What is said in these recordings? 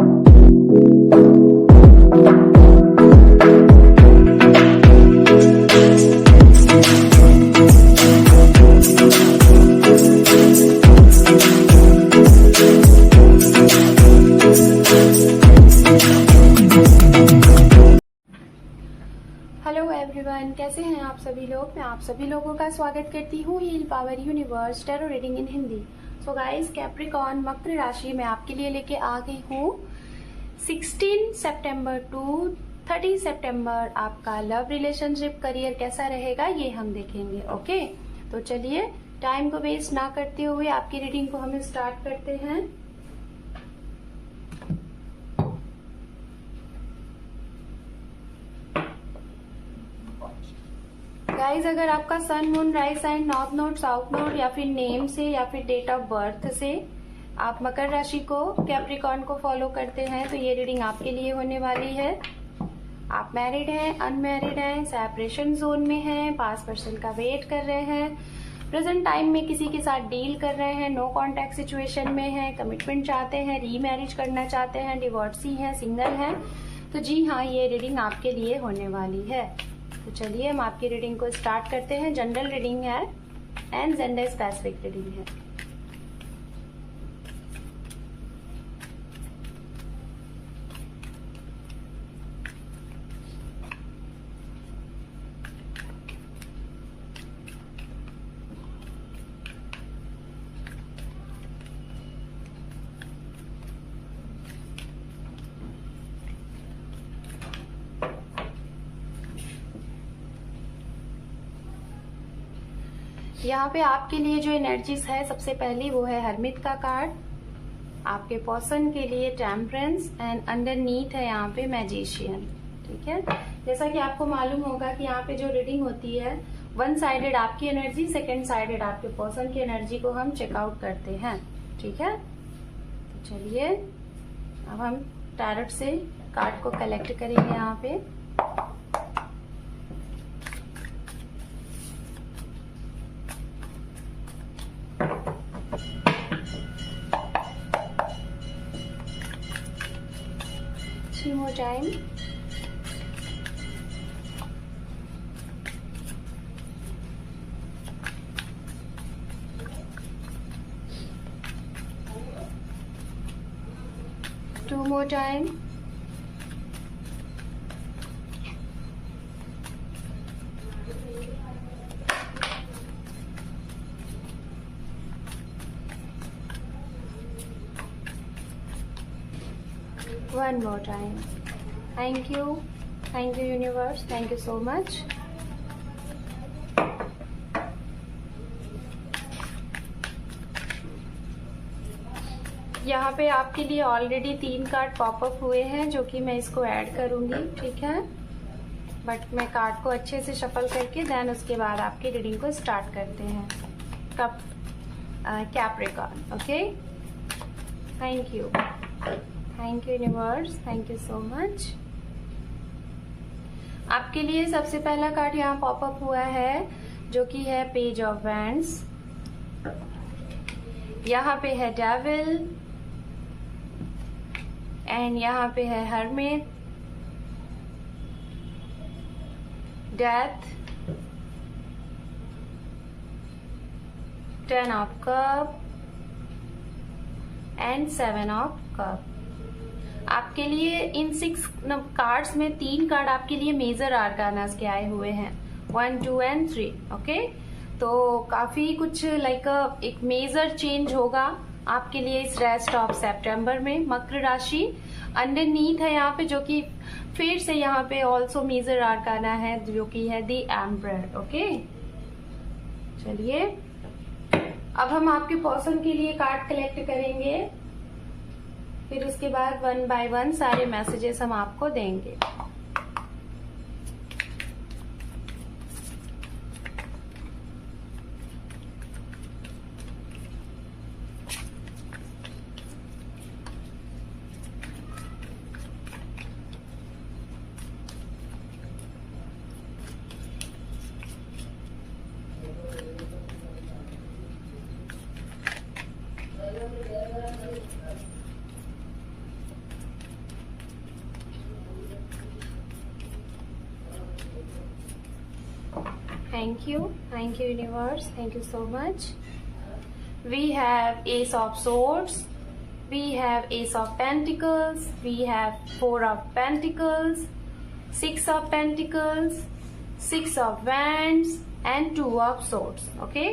Hello everyone, कैसे हैं आप सभी लोग। मैं आप सभी लोगों का स्वागत करती हूँ heal power universe tarot reading in Hindi. So guys, Capricorn मकर राशि में आपके लिए लेके आ गई हूँ 16 सितंबर टू 30 सितंबर आपका लव रिलेशनशिप करियर कैसा रहेगा ये हम देखेंगे। ओके, तो चलिए टाइम को वेस्ट ना करते हुए आपकी रीडिंग को हम स्टार्ट करते हैं। गाइज, अगर आपका sun moon rise sign north node south node या फिर नेम से या फिर डेट ऑफ बर्थ से आप मकर राशि को कैप्रिकॉर्न को फॉलो करते हैं तो ये रीडिंग आपके लिए होने वाली है। आप मैरिड हैं, अनमैरिड हैं, सेपरेशन जोन में हैं, पास पर्सन का वेट कर रहे हैं, प्रेजेंट टाइम में किसी के साथ डील कर रहे हैं, नो कॉन्टैक्ट सिचुएशन में हैं, कमिटमेंट चाहते हैं, रीमैरिज करना चाहते हैं, डिवोर्सी हैं, सिंगल हैं, तो जी हाँ, ये रीडिंग आपके लिए होने वाली है। तो चलिए हम आपकी रीडिंग को स्टार्ट करते हैं। जनरल रीडिंग है एंड जेंडर स्पेसिफिक रीडिंग है। यहाँ पे आपके लिए जो एनर्जीज है, सबसे पहली वो है हरमिट का कार्ड, आपके पर्सन के लिए टेम्परेंस एंड अंडरनीथ है यहाँ पे मैजिशियन। ठीक है, जैसा कि आपको मालूम होगा कि यहाँ पे जो रीडिंग होती है वन साइडेड आपकी एनर्जी, सेकंड साइडेड आपके पर्सन की एनर्जी को हम चेकआउट करते हैं। ठीक है, तो चलिए अब हम टैरोट से कार्ड को कलेक्ट करेंगे यहाँ पे। Two more time. Two more time. One more time. Thank you universe, thank you so much. यहाँ पे आपके लिए ऑलरेडी 3 कार्ड पॉपअप हुए हैं जो कि मैं इसको ऐड करूंगी। ठीक है, बट मैं कार्ड को अच्छे से शफल करके देन उसके बाद आपकी रीडिंग को स्टार्ट करते हैं। Cup Capricorn. Okay, thank you universe, thank you so much. आपके लिए सबसे पहला कार्ड यहाँ पॉपअप हुआ है जो कि है पेज ऑफ वैंड्स। यहाँ पे है डेविल एंड यहाँ पे है hermit, death, 10 of cup and 7 of cup. आपके लिए इन 6 कार्ड्स में 3 कार्ड आपके लिए मेजर आर्कानास के आए हुए हैं, 1, 2 एंड 3। ओके, तो काफी कुछ लाइक एक मेजर चेंज होगा आपके लिए इस रेस्ट ऑफ सितंबर में। मकर राशि अंडरनीथ है यहाँ पे, जो कि फिर से यहाँ पे ऑल्सो मेजर आर्काना है जो कि है द एम्परर। ओके, चलिए अब हम आपके पर्सन के लिए कार्ड कलेक्ट करेंगे, फिर उसके बाद 1 बाय 1 सारे मैसेजेस हम आपको देंगे। Thank you universe, thank you so much. We have Ace of Swords, we have Ace of Pentacles, we have Four of Pentacles, Six of Pentacles, Six of Wands and Two of Swords. Okay,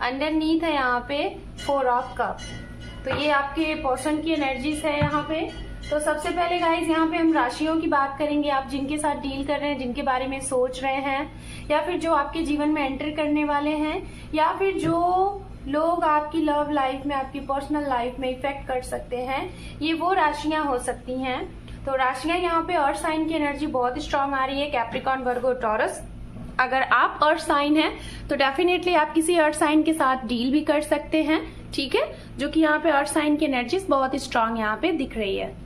underneath है यहाँ पे Four of Cup. तो ये आपके person की energies है यहाँ पे. तो सबसे पहले गाइज यहाँ पे हम राशियों की बात करेंगे. आप जिनके साथ डील कर रहे हैं, जिनके बारे में सोच रहे हैं, या फिर जो आपके जीवन में एंटर करने वाले हैं, या फिर जो लोग आपकी लव लाइफ में, आपकी पर्सनल लाइफ में इफेक्ट कर सकते हैं, ये वो राशियां हो सकती हैं. तो राशियां यहाँ पे अर्थ साइन की एनर्जी बहुत स्ट्रांग आ रही है. कैप्रिकॉर्न, वर्गो, टॉरस. अगर आप अर्थ साइन हैं तो डेफिनेटली आप किसी अर्थ साइन के साथ डील भी कर सकते हैं. ठीक है, जो कि यहाँ पे अर्थ साइन की एनर्जी बहुत स्ट्रांग यहाँ पे दिख रही है.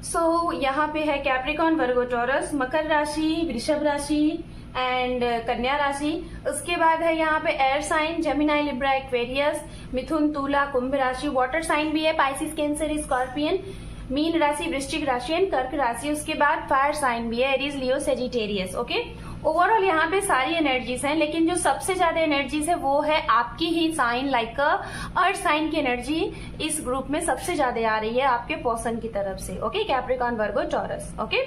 सो यहाँ पे है कैप्रिकॉर्न, वर्गो, टॉरस, मकर राशि, वृषभ राशि एंड कन्या राशि. उसके बाद है यहाँ पे air sign, Gemini, Libra, Aquarius, मिथुन, तुला, कुंभ राशि. वाटर साइन भी है, पाइसिस, कैंसर, स्कॉर्पियन, मीन राशि, वृश्चिक राशि एंड कर्क राशि. उसके बाद फायर साइन भी है, एरीज, लियो, सेजिटेरियस. ओके, ओवरऑल यहाँ पे सारी एनर्जीज हैं, लेकिन जो सबसे ज्यादा एनर्जीज है वो है आपकी ही साइन, लाइक अर्थ साइन की एनर्जी इस ग्रुप में सबसे ज्यादा आ रही है आपके पर्सन की तरफ से. Okay, Capricorn, Virgo, taurus. Okay,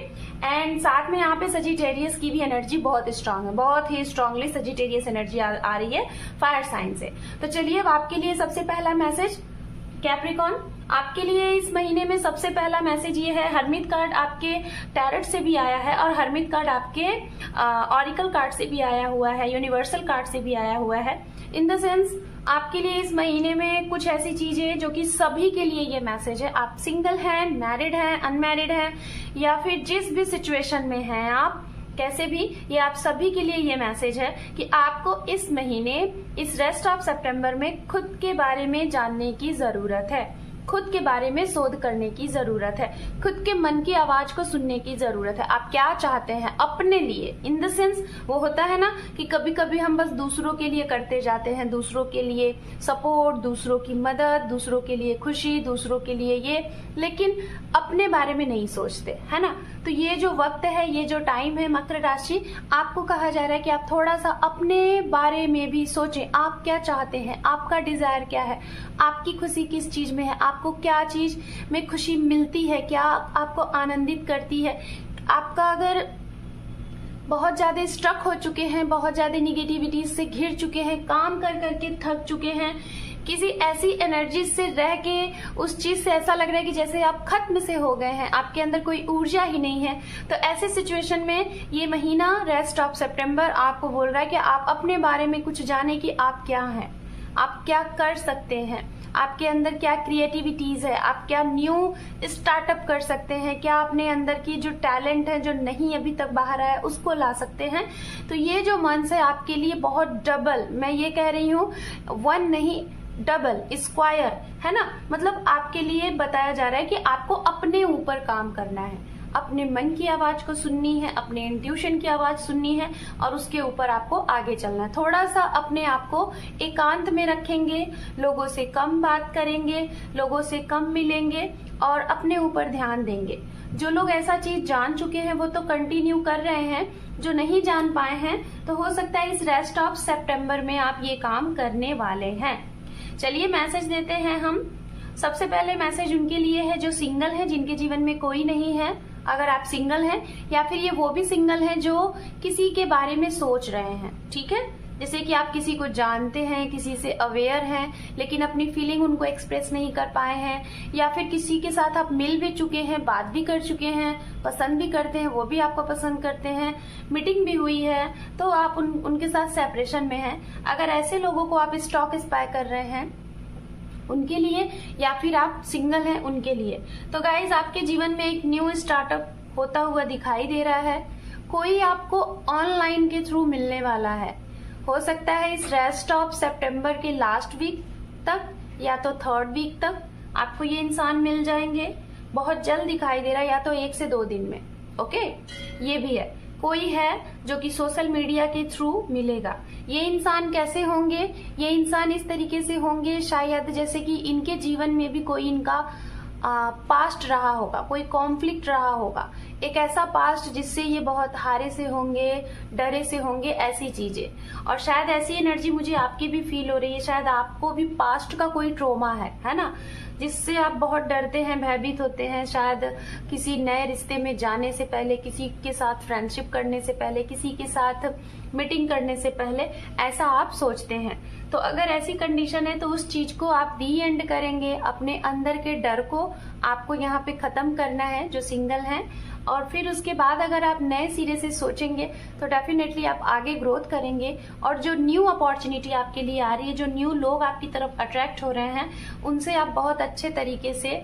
and साथ में यहाँ पे सजिटेरियस की भी एनर्जी बहुत स्ट्रांग है, बहुत ही स्ट्रांगली सजिटेरियस एनर्जी आ रही है फायर साइन से. तो चलिए अब आपके लिए सबसे पहला मैसेज कैप्रिकॉर्न, आपके लिए इस महीने में सबसे पहला मैसेज ये है. हर्मिट कार्ड आपके टैरट से भी आया है और हर्मिट कार्ड आपके ऑरिकल कार्ड से भी आया हुआ है, यूनिवर्सल कार्ड से भी आया हुआ है. इन द सेंस आपके लिए इस महीने में कुछ ऐसी चीजें जो कि सभी के लिए ये मैसेज है. आप सिंगल हैं, मैरिड हैं, अनमैरिड हैं, या फिर जिस भी सिचुएशन में हैं आप, कैसे भी, ये आप सभी के लिए ये मैसेज है कि आपको इस महीने, इस रेस्ट ऑफ सितंबर में खुद के बारे में जानने की जरूरत है, खुद के बारे में शोध करने की जरूरत है, खुद के मन की आवाज को सुनने की जरूरत है. आप क्या चाहते हैं अपने लिए. इन द सेंस वो होता है ना कि कभी कभी हम बस दूसरों के लिए करते जाते हैं, दूसरों के लिए सपोर्ट, दूसरों की मदद, दूसरों के लिए खुशी, दूसरों के लिए ये, लेकिन अपने बारे में नहीं सोचते, है ना. तो ये जो वक्त है, ये जो टाइम है, मकर राशि, आपको कहा जा रहा है कि आप थोड़ा सा अपने बारे में भी सोचें. आप क्या चाहते हैं, आपका डिजायर क्या है, आपकी खुशी किस चीज में है, आपको क्या चीज में खुशी मिलती है, क्या आपको आनंदित करती है. आपका अगर बहुत ज्यादा स्ट्रक हो चुके हैं, बहुत ज्यादा निगेटिविटी से घिर चुके हैं, काम कर करके थक चुके हैं, किसी ऐसी एनर्जी से रह के उस चीज से ऐसा लग रहा है कि जैसे आप खत्म से हो गए हैं, आपके अंदर कोई ऊर्जा ही नहीं है, तो ऐसे सिचुएशन में ये महीना रेस्ट ऑफ सितंबर आपको बोल रहा है कि आप अपने बारे में कुछ जाने कि आप क्या हैं, आप क्या कर सकते हैं, आपके अंदर क्या क्रिएटिविटीज है, आप क्या न्यू स्टार्टअप कर सकते हैं, क्या अपने अंदर की जो टैलेंट है जो नहीं अभी तक बाहर आया उसको ला सकते हैं. तो ये जो मंथ है आपके लिए बहुत डबल, मैं ये कह रही हूँ, वन नहीं डबल, स्क्वायर, है ना. मतलब आपके लिए बताया जा रहा है कि आपको अपने ऊपर काम करना है, अपने मन की आवाज को सुननी है, अपने इंट्यूशन की आवाज सुननी है और उसके ऊपर आपको आगे चलना है. थोड़ा सा अपने आप को एकांत में रखेंगे, लोगों से कम बात करेंगे, लोगों से कम मिलेंगे और अपने ऊपर ध्यान देंगे. जो लोग ऐसा चीज जान चुके हैं वो तो कंटिन्यू कर रहे हैं, जो नहीं जान पाए हैं तो हो सकता है इस रेस्ट ऑफ सितंबर में आप ये काम करने वाले हैं. चलिए मैसेज देते हैं हम. सबसे पहले मैसेज उनके लिए है जो सिंगल है, जिनके जीवन में कोई नहीं है. अगर आप सिंगल हैं या फिर ये वो भी सिंगल हैं जो किसी के बारे में सोच रहे हैं, ठीक है, जैसे कि आप किसी को जानते हैं, किसी से अवेयर हैं, लेकिन अपनी फीलिंग उनको एक्सप्रेस नहीं कर पाए हैं, या फिर किसी के साथ आप मिल भी चुके हैं, बात भी कर चुके हैं, पसंद भी करते हैं, वो भी आपको पसंद करते हैं, मीटिंग भी हुई है, तो आप उनके साथ सेपरेशन में हैं. अगर ऐसे लोगों को आप स्टॉक स्पाई कर रहे हैं उनके लिए, या फिर आप सिंगल हैं उनके लिए, तो गाइज आपके जीवन में एक न्यू स्टार्टअप होता हुआ दिखाई दे रहा है. कोई आपको ऑनलाइन के थ्रू मिलने वाला है. हो सकता है इस रेस्ट ऑफ सितंबर के लास्ट वीक तक या तो थर्ड वीक तक आपको ये इंसान मिल जाएंगे. बहुत जल्द दिखाई दे रहा है, या तो 1 से 2 दिन में. ओके, ये भी है. कोई है जो कि सोशल मीडिया के थ्रू मिलेगा. ये इंसान कैसे होंगे, ये इंसान इस तरीके से होंगे शायद जैसे कि इनके जीवन में भी कोई इनका पास्ट रहा होगा, कोई कॉन्फ्लिक्ट रहा होगा, एक ऐसा पास्ट जिससे ये बहुत हारे से होंगे, डरे से होंगे, ऐसी चीजें। और शायद ऐसी एनर्जी मुझे आपकी भी फील हो रही है, शायद आपको भी पास्ट का कोई ट्रॉमा है ना, जिससे आप बहुत डरते हैं, भयभीत होते हैं। शायद किसी नए रिश्ते में जाने से पहले, किसी के साथ फ्रेंडशिप करने से पहले, किसी के साथ मीटिंग करने से पहले ऐसा आप सोचते हैं। तो अगर ऐसी कंडीशन है तो उस चीज को आप री एंड करेंगे, अपने अंदर के डर को आपको यहाँ पे खत्म करना है जो सिंगल हैं। और फिर उसके बाद अगर आप नए सिरे से सोचेंगे तो डेफिनेटली आप आगे ग्रोथ करेंगे, और जो न्यू अपॉर्चुनिटी आपके लिए आ रही है, जो न्यू लोग आपकी तरफ अट्रैक्ट हो रहे हैं, उनसे आप बहुत अच्छे तरीके से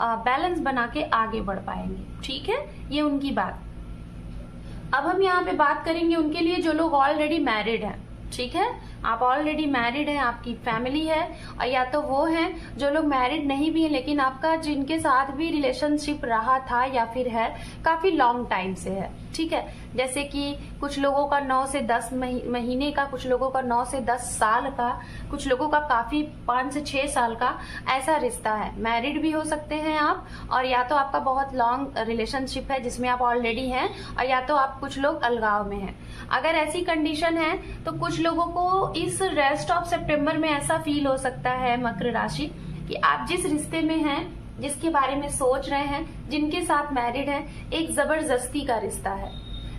बैलेंस बना के आगे बढ़ पाएंगे। ठीक है, ये उनकी बात। अब हम यहाँ पे बात करेंगे उनके लिए जो लोग ऑलरेडी मैरिड हैं। ठीक है, आप ऑलरेडी मैरिड हैं, आपकी फैमिली है, और या तो वो हैं जो लोग मैरिड नहीं भी हैं लेकिन आपका जिनके साथ भी रिलेशनशिप रहा था या फिर है काफी लॉन्ग टाइम से है। ठीक है, जैसे कि कुछ लोगों का 9 से 10 महीने का, कुछ लोगों का 9 से 10 साल का, कुछ लोगों का काफी 5 से 6 साल का ऐसा रिश्ता है। मैरिड भी हो सकते हैं आप, और या तो आपका बहुत लॉन्ग रिलेशनशिप है जिसमें आप ऑलरेडी हैं, और या तो आप कुछ लोग अलगाव में हैं। अगर ऐसी कंडीशन है तो कुछ लोगों को इस रेस्ट ऑफ सितंबर में ऐसा फील हो सकता है मकर राशि कि आप जिस रिश्ते में हैं, जिसके बारे में सोच रहे हैं, जिनके साथ मैरिड हैं, एक जबरदस्ती का रिश्ता है।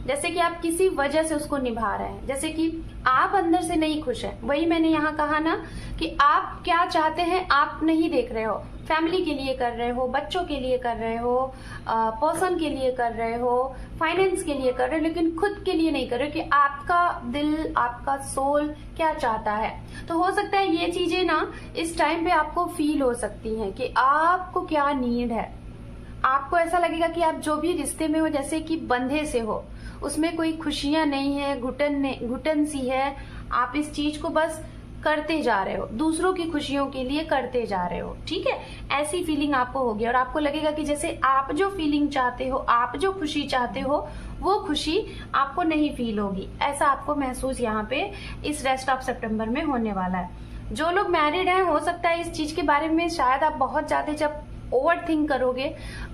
जैसे कि आप किसी वजह से उसको निभा रहे हैं, जैसे कि आप अंदर से नहीं खुश हैं। वही मैंने यहाँ कहा ना कि आप क्या चाहते हैं आप नहीं देख रहे हो, फैमिली के लिए कर रहे हो, बच्चों के लिए कर रहे हो, पर्सन के लिए कर रहे हो, फाइनेंस के लिए कर रहे हो, लेकिन खुद के लिए नहीं कर रहे हो कि आपका दिल, आपका सोल क्या चाहता है। तो हो सकता है ये चीजें ना इस टाइम पे आपको फील हो सकती हैं कि आपको क्या नीड है। आपको ऐसा लगेगा कि आप जो भी रिश्ते में हो जैसे कि बंधे से हो, उसमें कोई खुशियां नहीं है, घुटन सी है। आप इस चीज को बस करते जा रहे हो, दूसरों की खुशियों के लिए करते जा रहे हो। ठीक है, ऐसी फीलिंग आपको होगी, और आपको लगेगा कि जैसे आप जो फीलिंग चाहते हो, आप जो खुशी चाहते हो, वो खुशी आपको नहीं फील होगी। ऐसा आपको महसूस यहाँ पे इस रेस्ट ऑफ सितंबर में होने वाला है। जो लोग मैरिड हैं, हो सकता है इस चीज के बारे में शायद आप बहुत ज्यादा जब ओवर थिंक करोगे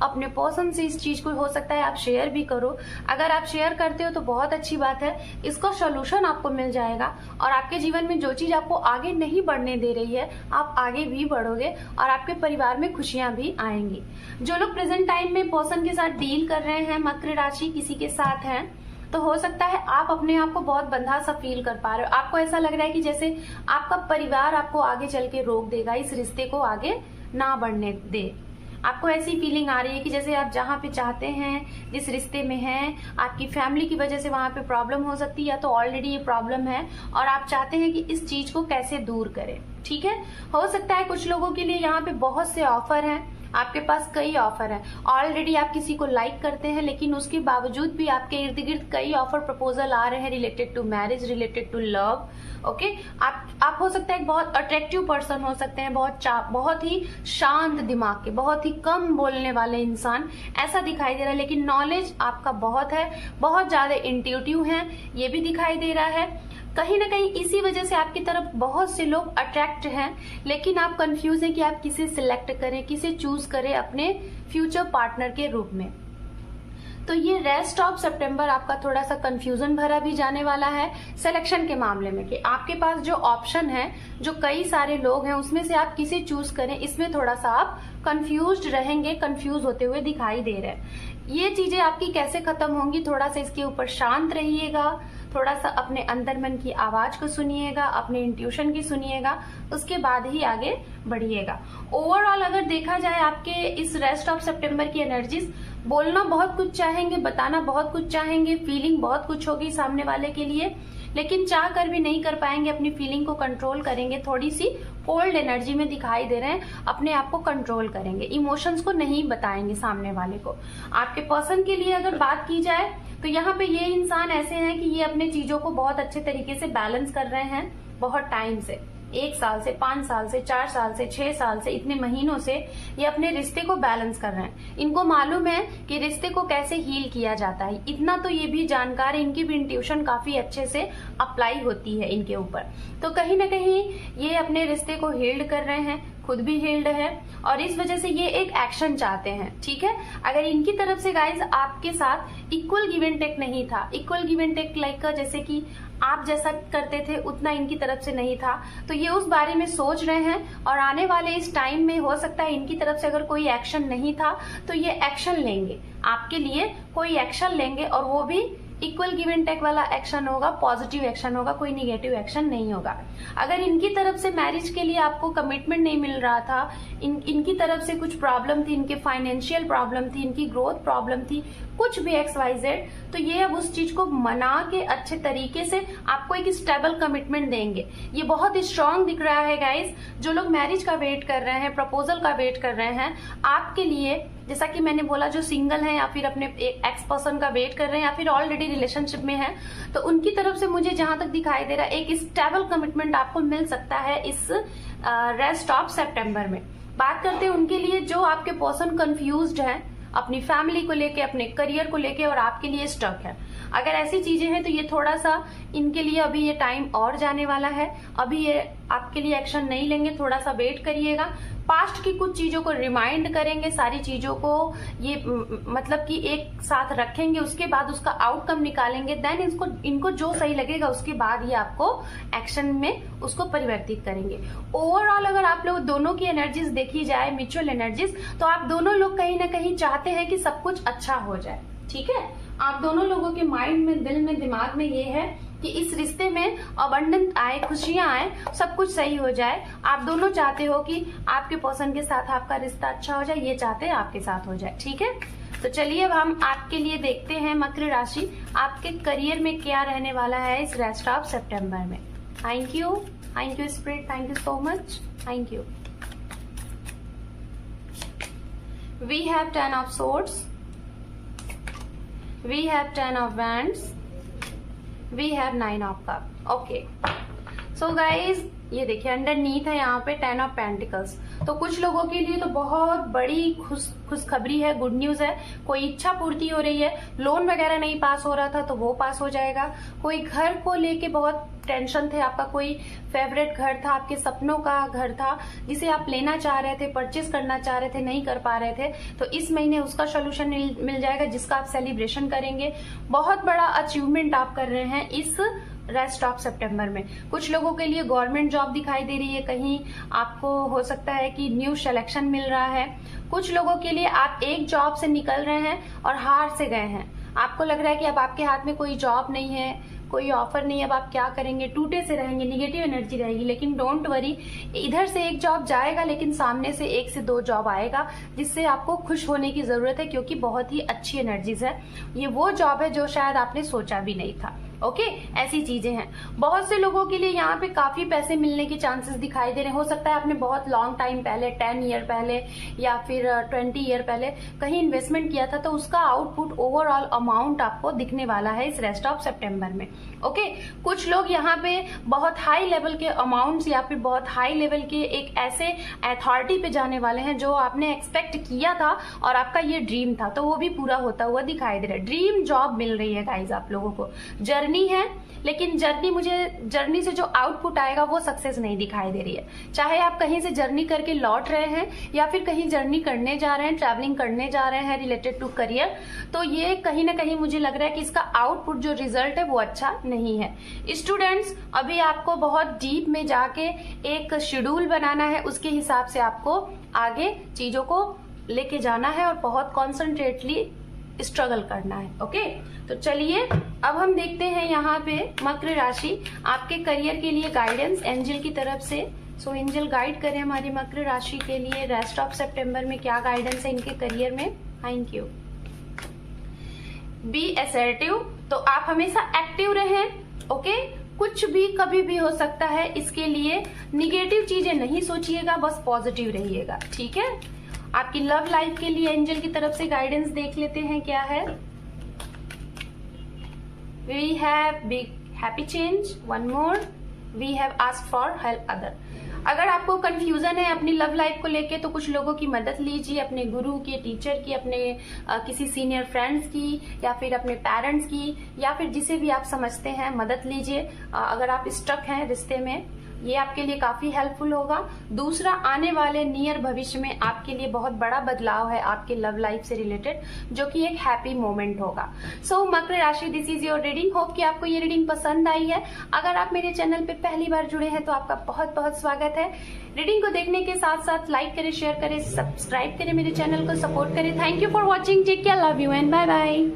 अपने पर्सन से, इस चीज को हो सकता है आप शेयर भी करो। अगर आप शेयर करते हो तो बहुत अच्छी बात है, इसका सोल्यूशन आपको मिल जाएगा, और आपके जीवन में जो चीज आपको आगे नहीं बढ़ने दे रही है, आप आगे भी बढ़ोगे, और आपके परिवार में खुशियां भी आएंगी। जो लोग प्रेजेंट टाइम में पर्सन के साथ डील कर रहे हैं, मकर राशि किसी के साथ हैं, तो हो सकता है आप अपने आप को बहुत बंधा सा फील कर पा रहे हो। आपको ऐसा लग रहा है कि जैसे आपका परिवार आपको आगे चल के रोक देगा, इस रिश्ते को आगे ना बढ़ने दे। आपको ऐसी फीलिंग आ रही है कि जैसे आप जहाँ पे चाहते हैं, जिस रिश्ते में हैं, आपकी फैमिली की वजह से वहां पे प्रॉब्लम हो सकती है, या तो ऑलरेडी ये प्रॉब्लम है और आप चाहते हैं कि इस चीज को कैसे दूर करें। ठीक है, हो सकता है कुछ लोगों के लिए यहाँ पे बहुत से ऑफर हैं, आपके पास कई ऑफर हैं। ऑलरेडी आप किसी को लाइक करते हैं, लेकिन उसके बावजूद भी आपके इर्द गिर्द कई ऑफर प्रपोजल आ रहे हैं related to marriage, related to love. Okay, आप हो सकता है एक बहुत अट्रैक्टिव पर्सन हो सकते हैं, बहुत ही शांत दिमाग के, बहुत ही कम बोलने वाले इंसान, ऐसा दिखाई दे रहा है। लेकिन नॉलेज आपका बहुत है, बहुत ज्यादा इंट्यूटिव है, ये भी दिखाई दे रहा है। कहीं ना कहीं इसी वजह से आपकी तरफ बहुत से लोग अट्रैक्ट हैं, लेकिन आप कंफ्यूज हैं कि आप किसे सिलेक्ट करें, किसे चूज करें अपने फ्यूचर पार्टनर के रूप में। तो ये रेस्ट ऑफ सितंबर आपका थोड़ा सा कंफ्यूजन भरा भी जाने वाला है सिलेक्शन के मामले में, कि आपके पास जो ऑप्शन है, जो कई सारे लोग हैं, उसमें से आप किसे चूज करें, इसमें थोड़ा सा आप कंफ्यूज्ड रहेंगे, कंफ्यूज होते हुए दिखाई दे रहे हैं। ये चीजें आपकी कैसे खत्म होंगी, थोड़ा सा इसके ऊपर शांत रहिएगा, थोड़ा सा अपने अंदर मन की आवाज को सुनिएगा, अपने इंट्यूशन की सुनिएगा, उसके बाद ही आगे बढ़िएगा। ओवरऑल अगर देखा जाए आपके इस रेस्ट ऑफ सितंबर की एनर्जीज, बोलना बहुत कुछ चाहेंगे, बताना बहुत कुछ चाहेंगे, फीलिंग बहुत कुछ होगी सामने वाले के लिए, लेकिन चाह कर भी नहीं कर पाएंगे, अपनी फीलिंग को कंट्रोल करेंगे, थोड़ी सी कोल्ड एनर्जी में दिखाई दे रहे हैं, अपने आप को कंट्रोल करेंगे, इमोशंस को नहीं बताएंगे सामने वाले को। आपके पर्सन के लिए अगर बात की जाए तो यहाँ पे ये इंसान ऐसे हैं कि ये अपने चीजों को बहुत अच्छे तरीके से बैलेंस कर रहे हैं बहुत टाइम से, 1 साल से, 5 साल से, 4 साल से, 6 साल से, इतने महीनों से ये अपने रिश्ते को बैलेंस कर रहे हैं। इनको मालूम है कि रिश्ते को कैसे हील किया जाता है, इतना तो ये भी जानकार है, इनकी भी इंट्यूशन काफी अच्छे से अप्लाई होती है इनके ऊपर। तो कहीं ना कहीं ये अपने रिश्ते को हील्ड कर रहे हैं, खुद भी हील्ड है और इस वजह से ये एक एक्शन चाहते हैं, ठीक है। अगर इनकी तरफ से गाइज आपके साथ इक्वल गिव एंड टेक नहीं था, equal give and take like जैसे कि आप जैसा करते थे उतना इनकी तरफ से नहीं था, तो ये उस बारे में सोच रहे हैं और आने वाले इस टाइम में हो सकता है इनकी तरफ से अगर कोई एक्शन नहीं था तो ये एक्शन लेंगे, आपके लिए कोई एक्शन लेंगे और वो भी इक्वल गिव एंड टेक वाला एक्शन होगा, पॉजिटिव एक्शन होगा, कोई निगेटिव एक्शन नहीं होगा। अगर इनकी तरफ से मैरिज के लिए आपको कमिटमेंट नहीं मिल रहा था, इनकी तरफ से कुछ प्रॉब्लम थी, इनके फाइनेंशियल प्रॉब्लम थी, इनकी ग्रोथ प्रॉब्लम थी, कुछ भी XYZ, तो ये अब उस चीज को मना के अच्छे तरीके से आपको एक स्टेबल कमिटमेंट देंगे। ये बहुत स्ट्रांग दिख रहा है गाइस। जो लोग मैरिज का वेट कर रहे हैं, प्रपोजल का वेट कर रहे हैं, आपके लिए जैसा कि मैंने बोला, जो सिंगल हैं या फिर अपने एक्स पर्सन का वेट कर रहे हैं या फिर ऑलरेडी रिलेशनशिप में हैं, तो उनकी तरफ से मुझे जहां तक दिखाई दे रहा है एक स्टेबल कमिटमेंट आपको मिल सकता है इस रेस्ट ऑफ सितंबर में। बात करते हैं उनके लिए जो आपके पर्सन कंफ्यूज्ड हैं अपनी फैमिली को लेके, अपने करियर को लेके और आपके लिए स्टक है। अगर ऐसी चीजें हैं तो ये थोड़ा सा इनके लिए अभी ये टाइम और जाने वाला है, अभी ये आपके लिए एक्शन नहीं लेंगे, थोड़ा सा वेट करिएगा। पास्ट की कुछ चीजों को रिमाइंड करेंगे, सारी चीजों को ये मतलब कि एक साथ रखेंगे, उसके बाद उसका आउटकम निकालेंगे, देन इनको जो सही लगेगा उसके बाद ये आपको एक्शन में उसको परिवर्तित करेंगे। ओवरऑल अगर आप लोग दोनों की एनर्जीज देखी जाए, म्यूचुअल एनर्जीज, तो आप दोनों लोग कहीं ना कहीं चाहते हैं कि सब कुछ अच्छा हो जाए, ठीक है। आप दोनों लोगों के माइंड में, दिल में, दिमाग में ये है कि इस रिश्ते में अबंडेंस आए, खुशियां आए, सब कुछ सही हो जाए। आप दोनों चाहते हो कि आपके पर्सन के साथ आपका रिश्ता अच्छा हो जाए, ये चाहते हैं आपके साथ हो जाए, ठीक है। तो चलिए अब हम आपके लिए देखते हैं मकर राशि आपके करियर में क्या रहने वाला है इस रेस्ट ऑफ सितंबर में। Thank you spirit, thank you so much, thank you. We have 10 of swords, we have 10 of wands, we have 9 of cup। Okay, so guys ये देखिए अंडरनीथ है यहाँ पे 10 ऑफ पेंटिकल्स। तो कुछ लोगों के लिए तो बहुत बड़ी खुशखबरी है, गुड न्यूज है। कोई इच्छा पूर्ति हो रही है, लोन वगैरह नहीं पास हो रहा था तो वो पास हो जाएगा। कोई घर को लेके बहुत टेंशन थे, आपका कोई फेवरेट घर था, आपके सपनों का घर था जिसे आप लेना चाह रहे थे, परचेज करना चाह रहे थे, नहीं कर पा रहे थे, तो इस महीने उसका सोल्यूशन मिल जाएगा जिसका आप सेलिब्रेशन करेंगे। बहुत बड़ा अचीवमेंट आप कर रहे हैं इस रेस्ट ऑफ सितंबर में। कुछ लोगों के लिए गवर्नमेंट जॉब दिखाई दे रही है, कहीं आपको हो सकता है कि न्यू सिलेक्शन मिल रहा है। कुछ लोगों के लिए आप एक जॉब से निकल रहे हैं और हार से गए हैं, आपको लग रहा है कि अब आपके हाथ में कोई जॉब नहीं है, कोई ऑफर नहीं है, अब आप क्या करेंगे, टूटे से रहेंगे, निगेटिव एनर्जी रहेगी। लेकिन डोंट वरी, इधर से एक जॉब जाएगा लेकिन सामने से 1 से 2 जॉब आएगा जिससे आपको खुश होने की जरूरत है, क्योंकि बहुत ही अच्छी एनर्जीज है। ये वो जॉब है जो शायद आपने सोचा भी नहीं था। ओके, ऐसी चीजें हैं। बहुत से लोगों के लिए यहाँ पे काफी पैसे मिलने के चांसेस दिखाई दे रहे हैं। हो सकता है आपने बहुत लॉन्ग टाइम पहले, 10 ईयर पहले या फिर 20 ईयर पहले कहीं इन्वेस्टमेंट किया था, तो उसका आउटपुट, ओवरऑल अमाउंट आपको दिखने वाला है इस रेस्ट ऑफ सितंबर में। ओके, कुछ लोग यहाँ पे बहुत हाई लेवल के अमाउंट्स या फिर बहुत हाई लेवल के एक ऐसे अथॉरिटी पे जाने वाले हैं जो आपने एक्सपेक्ट किया था और आपका ये ड्रीम था, तो वो भी पूरा होता हुआ दिखाई दे रहा है। ड्रीम जॉब मिल रही है गाइज आप लोगों को। जर्नी है, लेकिन जर्नी से जो आउटपुट आएगा वो सक्सेस नहीं दिखाई दे रही है। चाहे आप कहीं से जर्नी करके लौट रहे हैं या फिर कहीं जर्नी करने जा रहे हैं, ट्रैवलिंग करने जा रहे हैं रिलेटेड टू करियर, तो ये कहीं ना कहीं मुझे लग रहा है कि इसका आउटपुट जो रिजल्ट है वो अच्छा नहीं है। स्टूडेंट्स, अभी आपको बहुत डीप में जाके एक शेड्यूल बनाना है, उसके हिसाब से आपको आगे चीजों को लेके जाना है और बहुत कॉन्सेंट्रेटली स्ट्रगल करना है। ओके, तो चलिए अब हम देखते हैं यहाँ पे मकर राशि आपके करियर के लिए गाइडेंस एंजल की तरफ से। सो एंजल गाइड करें हमारी मकर राशि के लिए रेस्ट ऑफ सितंबर में क्या गाइडेंस है इनके करियर में। Thank you. बी असर्टिव, तो आप हमेशा एक्टिव रहें। ओके, कुछ भी कभी भी हो सकता है, इसके लिए निगेटिव चीजें नहीं सोचिएगा, बस पॉजिटिव रहिएगा, ठीक है। आपकी लव लाइफ के लिए एंजल की तरफ से गाइडेंस देख लेते हैं क्या है। We have big happy change, one more, we have asked for help other. अगर आपको कंफ्यूजन है अपनी लव लाइफ को लेके, तो कुछ लोगों की मदद लीजिए, अपने गुरु की, टीचर की, अपने किसी सीनियर फ्रेंड्स की, या फिर अपने पेरेंट्स की, या फिर जिसे भी आप समझते हैं मदद लीजिए। अगर आप स्टक हैं रिश्ते में ये आपके लिए काफी हेल्पफुल होगा। दूसरा, आने वाले नियर भविष्य में आपके लिए बहुत बड़ा बदलाव है आपके लव लाइफ से रिलेटेड, जो कि एक हैप्पी मोमेंट होगा। सो मकर राशि, this is your reading. Hope कि आपको ये रीडिंग पसंद आई है। अगर आप मेरे चैनल पे पहली बार जुड़े हैं तो आपका बहुत बहुत स्वागत है। रीडिंग को देखने के साथ साथ लाइक करें, शेयर करें, सब्सक्राइब करें, मेरे चैनल को सपोर्ट करें। Thank you for watching. Take care, love you and bye bye.